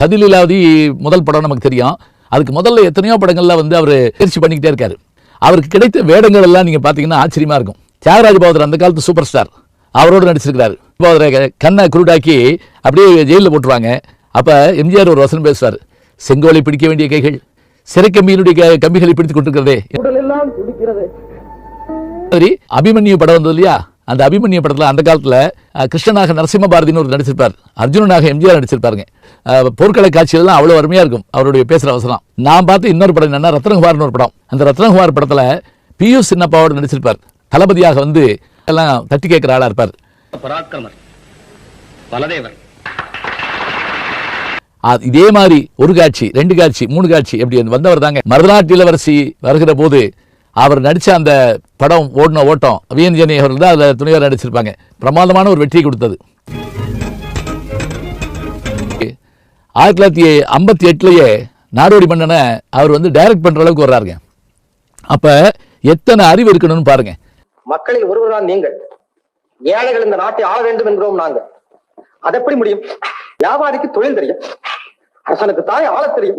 சதிலீலாவதி முதல் படம் நமக்கு தெரியும். அதுக்கு முதல்ல எத்தனையோ படங்கள்ல வந்து அவர் முயற்சி பண்ணிக்கிட்டே இருக்காரு. அவருக்கு கிடைத்த வேடங்கள் எல்லாம் நீங்க பாத்தீங்கன்னா ஆச்சரியமா இருக்கும். தியாகராஜ பகதூர் அந்த காலத்து சூப்பர் ஸ்டார் அவரோடு நடிச்சிருக்கிறாரு. கண்ணை குருடாக்கி அப்படியே ஜெயிலில் போட்டுருவாங்க. அப்ப எம்ஜிஆர் ஒரு வசனம் பேசுவார், செங்கோலை பிடிக்க வேண்டிய கைகள் சிறைக்கம்பியினுடைய கம்பிகளை பிடித்துக் கொண்டிருக்கிறதே. அபிமன்யு படம் வந்தது இல்லையா, அந்த அபிமன்யு படத்துல அந்த காலத்துல கிருஷ்ணனாக நரசிம்ம பாரதின்னு ஒரு நடிச்சிருப்பார், அர்ஜுனனாக எம்ஜிஆர் நடிச்சிருப்பாருங்க. போர்க்கள காட்சியெல்லாம் அவ்வளவு அருமையா இருக்கும் அவருடைய பேசுற அவசரம். நான் பார்த்து இன்னொரு படம் என்னன்னா ரத்னகுமார்னு ஒரு படம். அந்த ரத்னகுமார் படத்துல பியூ சின்னப்பாவோடு நடிச்சிருப்பார். தளபதியாக வந்து எல்லாம் தட்டி கேட்கிற ஆளா இருப்பார். இதே மாதிரி ஒரு காட்சி, ரெண்டு காட்சி, மூணு காட்சி எப்படி வந்தவர் தாங்க. மருதநாட்டு இளவரசி வருகிற போது அவர் நடிச்ச அந்த படம் ஓடின ஓட்டம் விஎன் ஜெனி அவர்கள் தான் அதில் துணைவர் நடிச்சிருப்பாங்க. பிரமாதமான ஒரு வெற்றி கொடுத்தது. 1958 நாடோடி மன்னனை அவர் வந்து டைரக்ட் பண்ற அளவுக்கு வர்றாருங்க. அப்ப எத்தனை அறிவு இருக்கணும்னு பாருங்க. மக்களில் ஒருவர்தான் நீங்கள். ஏழைகள் இந்த நாட்டை ஆள வேண்டும் என்கிறோம் நாங்கள். அது எப்படி முடியும்? வியாபாரிக்கு தொழில் தெரியும், அரசனுக்கு தாய் ஆள தெரியும்.